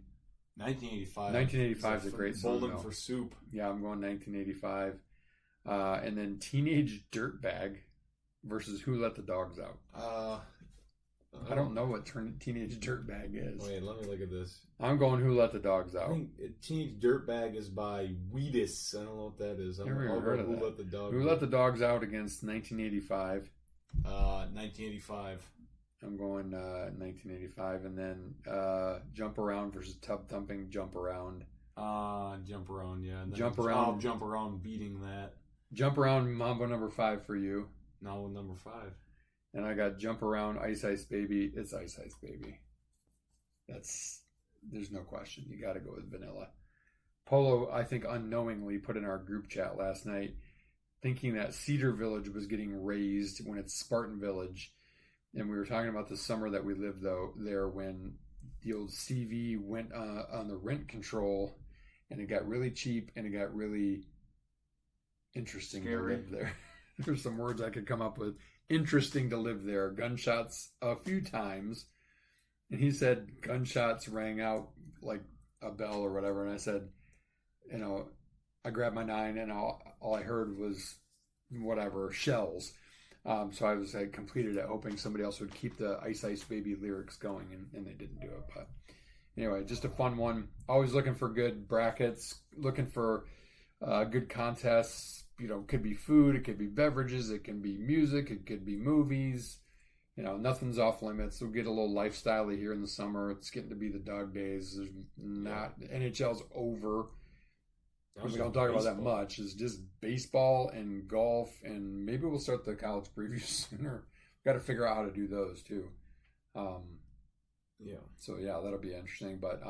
1985. 1985 is a great song. Bowling though. for Soup. Yeah, I'm going 1985. And then Teenage Dirtbag versus Who Let the Dogs Out. I don't know what Teenage Dirtbag is. Wait, let me look at this. I'm going Who Let the Dogs I Out. think Teenage Dirtbag is by Wheatus. I don't know what that is. Never even I'll heard go of Who that. Let the Dog Who Let the Dogs Out against 1985. 1985. I'm going 1985. And then Jump Around versus Tub Thumping, Jump Around. Jump Around, yeah. Jump Around. Jump Around beating that. Jump Around, Mambo number 5 for you. Now number 5. And I got Jump Around, Ice Ice Baby. It's Ice Ice Baby. There's no question. You got to go with Vanilla. Polo, I think, unknowingly put in our group chat last night, thinking that Cedar Village was getting raised when it's Spartan Village. And we were talking about the summer that we lived there when the old CV went on the rent control, and it got really cheap and it got really interesting to live there. There's some words I could come up with. Interesting to live there. Gunshots a few times. And he said gunshots rang out like a bell or whatever. And I said, I grabbed my 9 and all I heard was whatever, shells. So I completed it hoping somebody else would keep the Ice Ice Baby lyrics going, and they didn't do it. But anyway, just a fun one. Always looking for good brackets, looking for good contests. Could be food, it could be beverages, it can be music, it could be movies. Nothing's off limits. We'll get a little lifestyle-y here in the summer. It's getting to be the dog days. NHL's over. we don't talk about that much, is just baseball and golf, and maybe we'll start the college previews sooner. We've got to figure out how to do those too. So that'll be interesting. But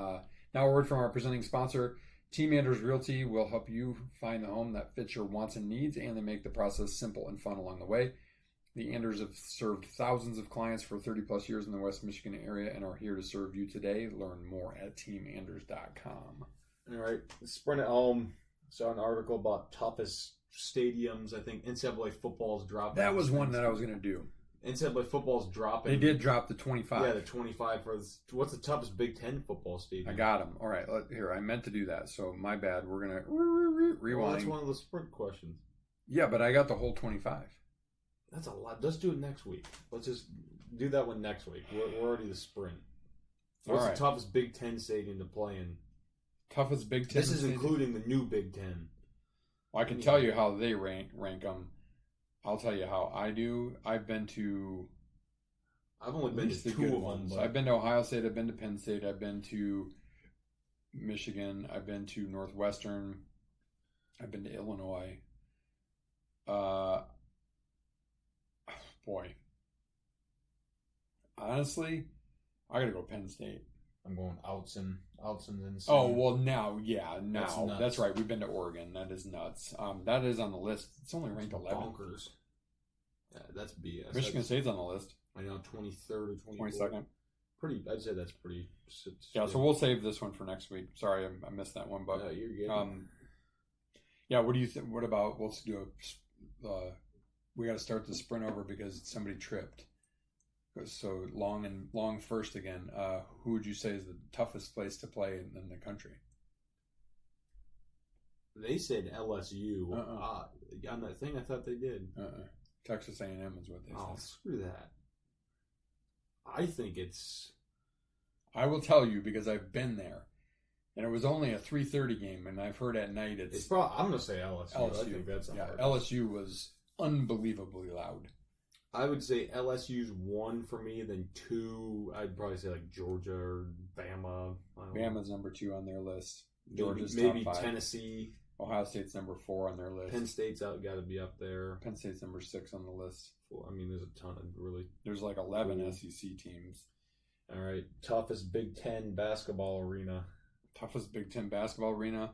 now a word from our presenting sponsor. Team Anders Realty will help you find the home that fits your wants and needs, and they make the process simple and fun along the way. The Anders have served thousands of clients for 30 plus years in the West Michigan area and are here to serve you today. Learn more at teamanders.com. All right, Sprint at home. Saw an article about toughest stadiums. I think NCAA football's dropping. That was one that I was going to do. NCAA football's dropping. They did drop the 25. Yeah, the 25 for what's the toughest Big Ten football stadium? I got them. All right, here, I meant to do that, so my bad. We're going to rewind. Well, that's one of the sprint questions. Yeah, but I got the whole 25. That's a lot. Let's do it next week. Let's just do that one next week. We're already the sprint. What's the toughest Big Ten stadium to play in? Toughest Big Ten. This is including the new Big Ten. Well, I can tell you how they rank them. I'll tell you how I do. I've only been to two of them. But... I've been to Ohio State. I've been to Penn State. I've been to Michigan. I've been to Northwestern. I've been to Illinois. Boy. Honestly, I gotta go Penn State. I'm going Outson. Outson's insane. Oh, well, now. That's right. We've been to Oregon. That is nuts. That is on the list. It's only ranked 11th. Bonkers. Yeah, that's BS. Michigan State's on the list. I know, 23rd or 22nd. I'd say that's pretty. Yeah, so we'll save this one for next week. Sorry, I missed that one. But you're good. Yeah, what do you think? What about, let's do we got to start the sprint over because somebody tripped. So long first again. Who would you say is the toughest place to play in the country? They said LSU. On that thing, I thought they did. Texas A&M is what they said. Oh, screw that. I think it's... I will tell you because I've been there. And it was only a 3:30 game, and I've heard at night it's... I'm going to say LSU. I think that's LSU was unbelievably loud. I would say LSU's 1 for me, then 2, I'd probably say like Georgia or Bama. Bama's number 2 on their list. Georgia's maybe top 5. Tennessee. Ohio State's number 4 on their list. Penn State's got to be up there. Penn State's number 6 on the list. Well, I mean, there's a ton of really... There's like 11 SEC teams. All right. Toughest Big Ten basketball arena. Toughest Big Ten basketball arena.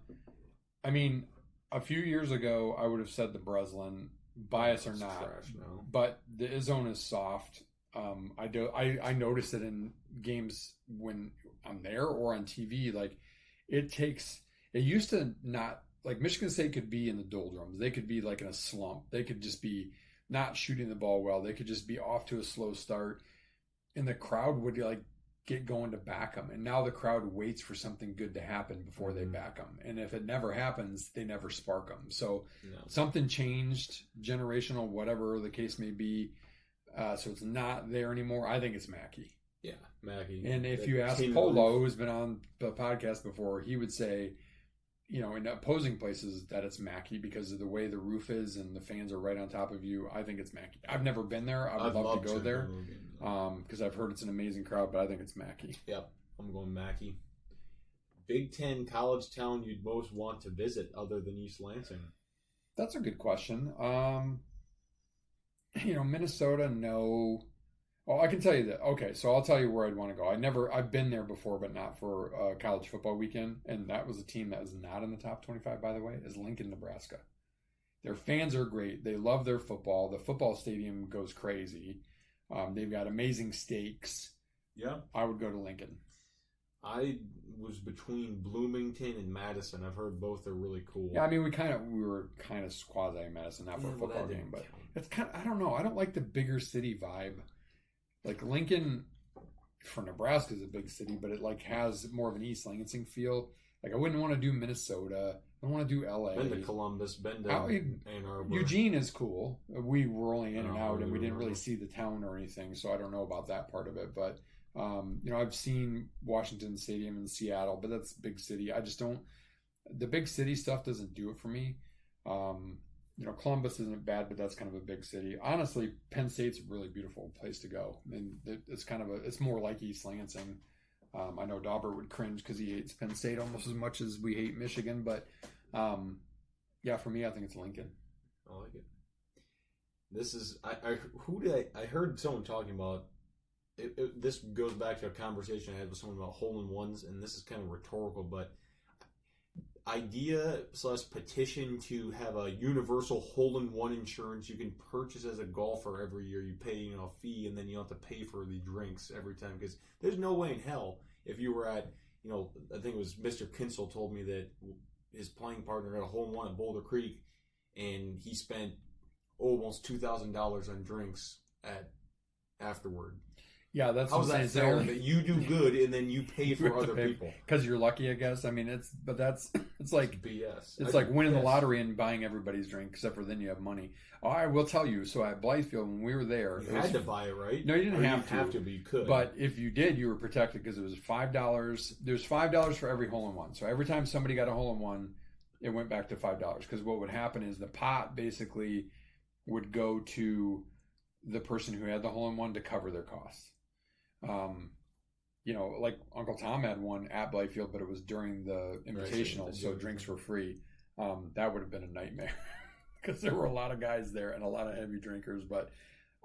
I mean, a few years ago, I would have said the Breslin, bias or not. Trash now. But the Izzone is soft. I notice it in games when I'm there or on TV. Like, it used to not... Like, Michigan State could be in the doldrums. They could be, like, in a slump. They could just be not shooting the ball well. They could just be off to a slow start. And the crowd would, like, get going to back them. And now the crowd waits for something good to happen before they back them. And if it never happens, they never spark them. So something changed, generational, whatever the case may be. So it's not there anymore. I think it's Mackey. Yeah, Mackey. And if you ask Polo, who's been on the podcast before, he would say... in opposing places that it's Mackey because of the way the roof is and the fans are right on top of you. I think it's Mackey. I've never been there. I would love to go there because I've heard it's an amazing crowd, but I think it's Mackey. Yep, I'm going Mackey. Big Ten college town you'd most want to visit other than East Lansing? That's a good question. Minnesota, no. Well, I can tell you that. Okay, so I'll tell you where I'd want to go. I've been there before, but not for a college football weekend. And that was a team that was not in the top 25, by the way, is Lincoln, Nebraska. Their fans are great. They love their football. The football stadium goes crazy. They've got amazing steaks. Yeah. I would go to Lincoln. I was between Bloomington and Madison. I've heard both are really cool. Yeah, I mean, we were kind of quasi-Madison, not for a football game, but it's kind of, I don't know. I don't like the bigger city vibe. Like Lincoln, for Nebraska, is a big city, but it like has more of an East Lansing feel. Like I wouldn't want to do Minnesota. I don't want to do LA. Been to Columbus. Been to Ann Arbor. Eugene is cool. We were only in and out, and we didn't really see the town or anything, so I don't know about that part of it. But I've seen Washington Stadium in Seattle, but that's a big city. I just don't. The big city stuff doesn't do it for me. Columbus isn't bad, but that's kind of a big city. Honestly, Penn State's a really beautiful place to go. And it's it's more like East Lansing. I know Dauber would cringe because he hates Penn State almost as much as we hate Michigan, but Yeah, for me, I think it's Lincoln. I like it. This is I heard someone talking about it. This goes back to a conversation I had with someone about hole-in-ones, and this is kind of rhetorical, but idea / petition to have a universal hole-in-one insurance you can purchase as a golfer every year. You pay a fee, and then you don't have to pay for the drinks every time, because there's no way in hell if you were at, I think it was Mr. Kinsel told me that his playing partner had a hole-in-one at Boulder Creek, and he spent almost $2,000 on drinks afterward. Yeah, that's how's that fair that you do good and then you pay for other people because you're lucky, I guess. I mean, it's like BS. It's like winning the lottery and buying everybody's drink, except for then you have money. Oh, I will tell you. So at Blythefield, when we were there, you had to buy it, right? No, you didn't have to, but you could. But if you did, you were protected because it was $5. There's $5 for every hole in one. So every time somebody got a hole in one, it went back to $5. Because what would happen is the pot basically would go to the person who had the hole in one to cover their costs. Like Uncle Tom had one at Blythefield, but it was during the Invitational, so drinks were free. That would have been a nightmare because there were a lot of guys there and a lot of heavy drinkers. But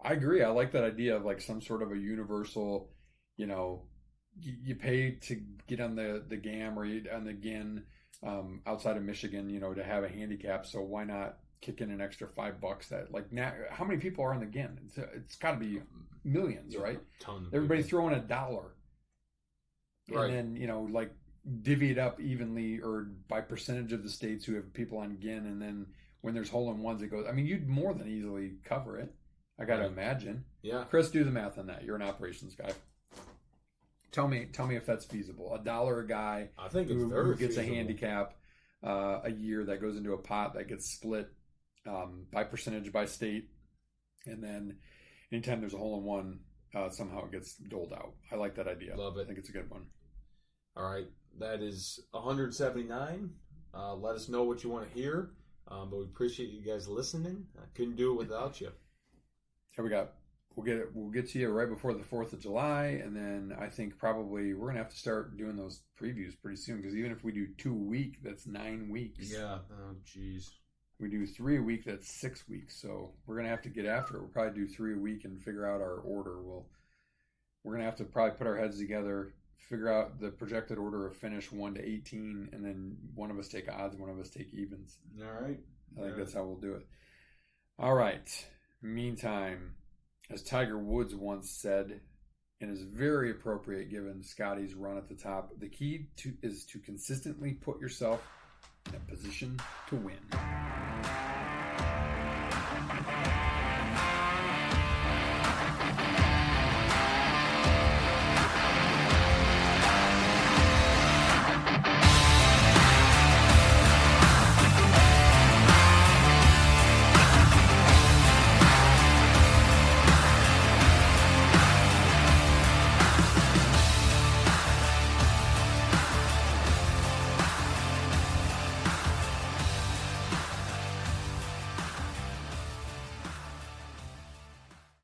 I agree. I like that idea of like some sort of a universal, you pay to get on the GAM or on the GIN outside of Michigan, to have a handicap. So why not kick in an extra $5 that like now, how many people are on the GIN? It's got to be millions, right? Tons. Everybody throw in $1. Right. And then, like divvy it up evenly or by percentage of the states who have people on GIN. And then when there's hole-in-ones, it goes, I mean, you'd more than easily cover it. I got to imagine. Yeah. Chris, do the math on that. You're an operations guy. Tell me if that's feasible. $1 a guy I think it's who gets feasible. a handicap a year that goes into a pot that gets split by percentage by state. And then anytime there's a hole-in-one, somehow it gets doled out. I like that idea. Love it. I think it's a good one. All right. That is 179. Let us know what you want to hear. But we appreciate you guys listening. I couldn't do it without you. Here we'll get to you right before the 4th of July, and then I think probably we're gonna have to start doing those previews pretty soon, because even if we do 2 a week, that's 9 weeks. Yeah. Oh, jeez. We do 3 a week, that's 6 weeks. So we're gonna have to get after it. We'll probably do 3 a week and figure out our order. We're gonna have to probably put our heads together, figure out the projected order of finish 1 to 18, and then one of us take odds, one of us take evens. All right. I think that's how we'll do it. All right. Meantime, as Tiger Woods once said, and is very appropriate given Scotty's run at the top, the key is to consistently put yourself in a position to win.